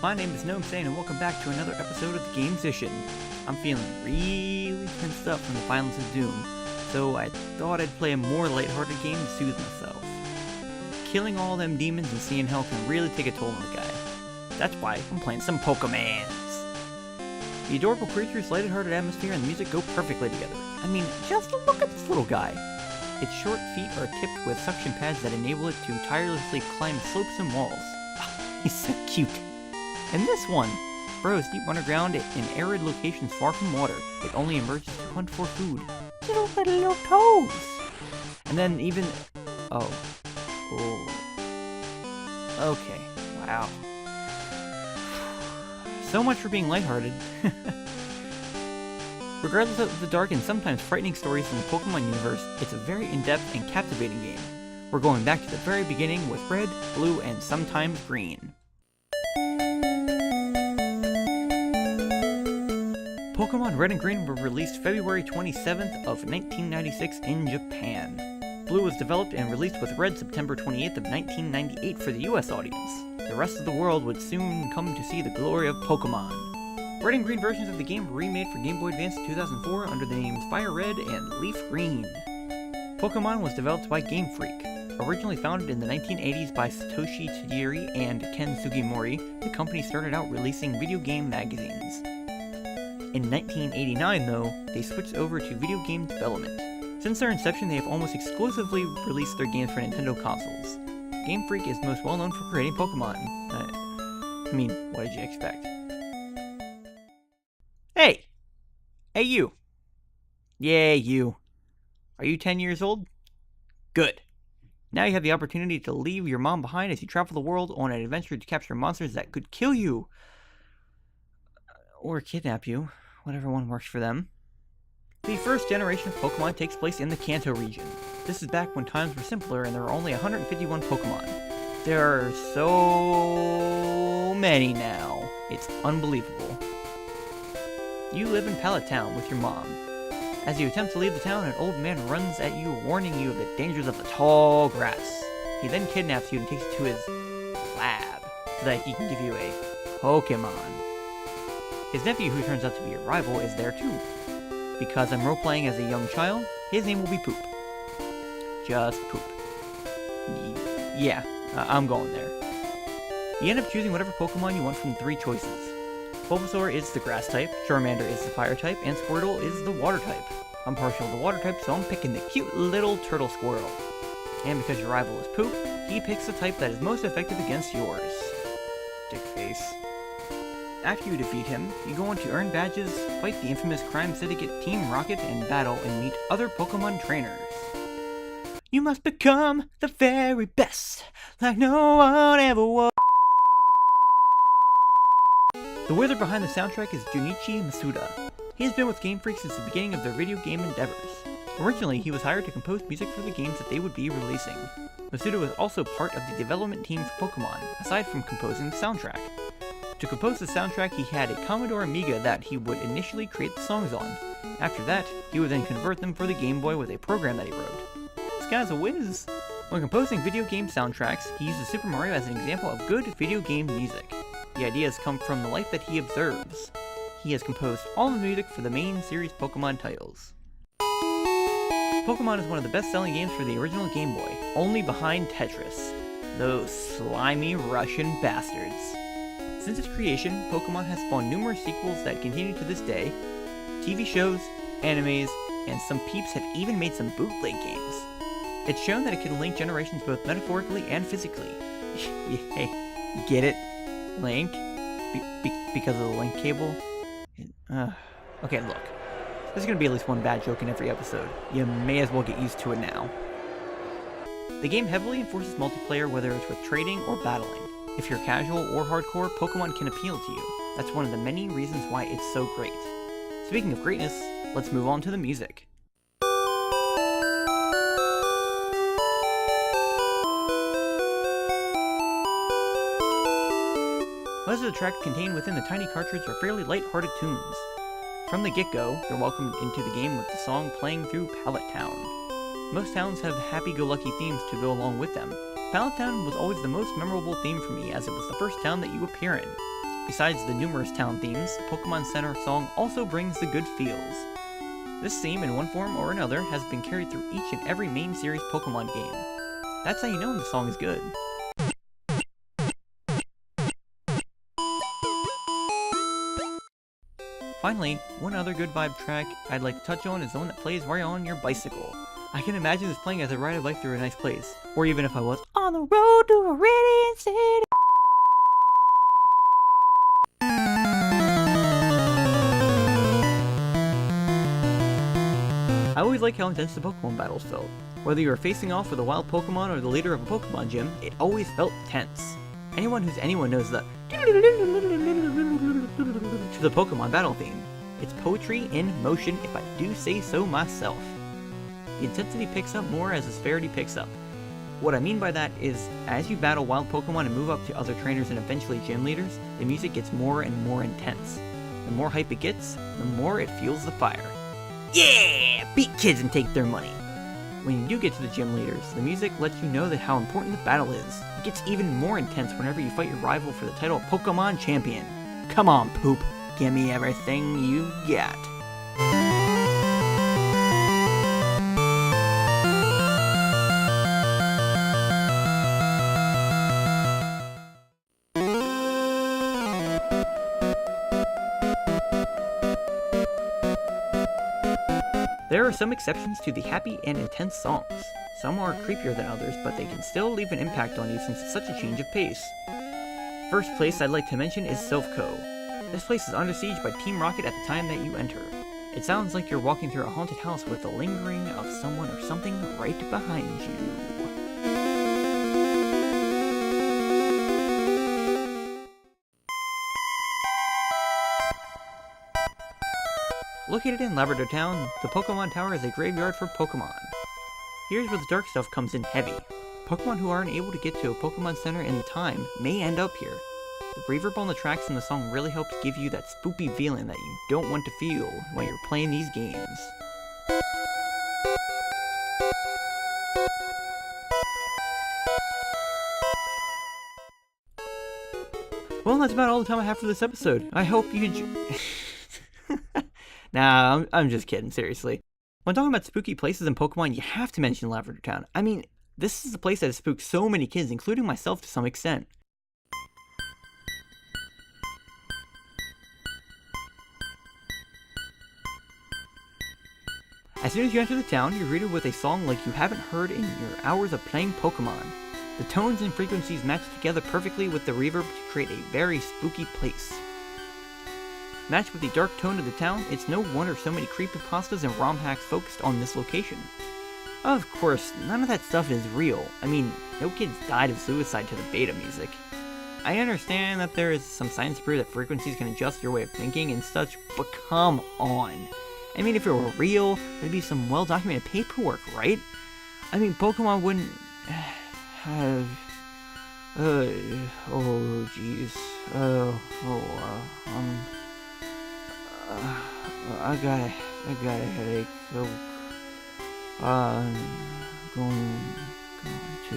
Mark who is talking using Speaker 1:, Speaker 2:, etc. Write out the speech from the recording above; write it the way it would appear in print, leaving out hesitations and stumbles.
Speaker 1: My name is Gnome Sane, and welcome back to another episode of Gamesician. I'm feeling really tensed up from the violence of Doom, so I thought I'd play a more lighthearted game to soothe myself. Killing all them demons and seeing hell can really take a toll on the guy. That's why I'm playing some Pokemans. The adorable creatures, lighthearted atmosphere, and the music go perfectly together. I mean, just look at this little guy. Its short feet are tipped with suction pads that enable it to tirelessly climb slopes and walls. He's so cute. And this one burrows deep underground in arid locations far from water. It only emerges to hunt for food. Little toes! And then even... Oh. Okay. Wow. So much for being lighthearted. Regardless of the dark and sometimes frightening stories in the Pokemon universe, it's a very in-depth and captivating game. We're going back to the very beginning with red, blue, and sometimes green. Pokemon Red and Green were released February 27th of 1996 in Japan. Blue was developed and released with Red September 28th of 1998 for the US audience. The rest of the world would soon come to see the glory of Pokemon. Red and Green versions of the game were remade for Game Boy Advance in 2004 under the names Fire Red and Leaf Green. Pokemon was developed by Game Freak. Originally founded in the 1980s by Satoshi Tajiri and Ken Sugimori, the company started out releasing video game magazines. In 1989, though, they switched over to video game development. Since their inception, they have almost exclusively released their games for Nintendo consoles. Game Freak is most well known for creating Pokemon. I mean, what did you expect? Hey! Hey, you! Yeah, you. Are you 10 years old? Good. Now you have the opportunity to leave your mom behind as you travel the world on an adventure to capture monsters that could kill you. Or kidnap you. Whatever one works for them. The first generation of Pokemon takes place in the Kanto region. This is back when times were simpler and there were only 151 Pokemon. There are so many now. It's unbelievable. You live in Pallet Town with your mom. As you attempt to leave the town, an old man runs at you, warning you of the dangers of the tall grass. He then kidnaps you and takes you to his lab, so that he can give you a Pokemon. His nephew, who turns out to be your rival, is there too. Because I'm role-playing as a young child, his name will be Poop. Just Poop. Yeah, I'm going there. You end up choosing whatever Pokemon you want from 3 choices. Bulbasaur is the grass type, Charmander is the fire type, and Squirtle is the water type. I'm partial to water type, so I'm picking the cute little turtle squirrel. And because your rival is Poop, he picks the type that is most effective against yours. Dickface. After you defeat him, you go on to earn badges, fight the infamous crime syndicate Team Rocket, and battle and meet other Pokemon trainers. You must become the very best, like no one ever was. The wizard behind the soundtrack is Junichi Masuda. He has been with Game Freak since the beginning of their video game endeavors. Originally, he was hired to compose music for the games that they would be releasing. Masuda was also part of the development team for Pokemon, aside from composing the soundtrack. To compose the soundtrack, he had a Commodore Amiga that he would initially create the songs on. After that, he would then convert them for the Game Boy with a program that he wrote. This guy's a whiz! When composing video game soundtracks, he uses Super Mario as an example of good video game music. The ideas come from the life that he observes. He has composed all the music for the main series Pokemon titles. Pokemon is one of the best-selling games for the original Game Boy, only behind Tetris. Those slimy Russian bastards. Since its creation, Pokemon has spawned numerous sequels that continue to this day, TV shows, animes, and some peeps have even made some bootleg games. It's shown that it can link generations both metaphorically and physically. Hey, get it? Link? Because of the link cable? Okay, look. There's gonna be at least one bad joke in every episode. You may as well get used to it now. The game heavily enforces multiplayer, whether it's with trading or battling. If you're casual or hardcore, Pokemon can appeal to you. That's one of the many reasons why it's so great. Speaking of greatness, let's move on to the music. Most of the tracks contained within the tiny cartridge are fairly light-hearted tunes. From the get-go, you're welcomed into the game with the song playing through Pallet Town. Most towns have happy-go-lucky themes to go along with them. Pallet Town was always the most memorable theme for me, as it was the first town that you appear in. Besides the numerous town themes, the Pokemon Center song also brings the good feels. This theme, in one form or another, has been carried through each and every main series Pokemon game. That's how you know when the song is good. Finally, one other good vibe track I'd like to touch on is the one that plays while you're on your bicycle. I can imagine this playing as I ride a bike through a nice place, or even if I was on the road to a radiant city. I always like how intense the Pokemon battles felt. Whether you were facing off with a wild Pokemon or the leader of a Pokemon gym, it always felt tense. Anyone who's anyone knows the to the Pokemon battle theme. It's poetry in motion, if I do say so myself. The intensity picks up more as the severity picks up. What I mean by that is, as you battle wild Pokemon and move up to other trainers and eventually gym leaders, the music gets more and more intense. The more hype it gets, the more it fuels the fire. Yeah! Beat kids and take their money! When you do get to the gym leaders, the music lets you know that how important the battle is. It gets even more intense whenever you fight your rival for the title of Pokemon Champion. Come on, Poop. Give me everything you got. There are some exceptions to the happy and intense songs. Some are creepier than others, but they can still leave an impact on you since it's such a change of pace. First place I'd like to mention is Silphco. This place is under siege by Team Rocket at the time that you enter. It sounds like you're walking through a haunted house with the lingering of someone or something right behind you. Located in Labrador Town, the Pokemon Tower is a graveyard for Pokemon. Here's where the dark stuff comes in heavy. Pokemon who aren't able to get to a Pokemon Center in time may end up here. The reverb on the tracks in the song really helps give you that spooky feeling that you don't want to feel when you're playing these games. Well, that's about all the time I have for this episode. I hope you enjoy. Nah, I'm just kidding, seriously. When talking about spooky places in Pokemon, you have to mention Lavender Town. I mean, this is a place that has spooked so many kids, including myself to some extent. As soon as you enter the town, you're greeted with a song like you haven't heard in your hours of playing Pokemon. The tones and frequencies match together perfectly with the reverb to create a very spooky place. Matched with the dark tone of the town, it's no wonder so many creepypastas and ROM hacks focused on this location. Of course, none of that stuff is real. I mean, no kids died of suicide to the beta music. I understand that there is some science to prove that frequencies can adjust your way of thinking and such, but come on. I mean, if it were real, there'd be some well-documented paperwork, right? I mean, Pokemon wouldn't have... oh, jeez. I got a headache, so, going to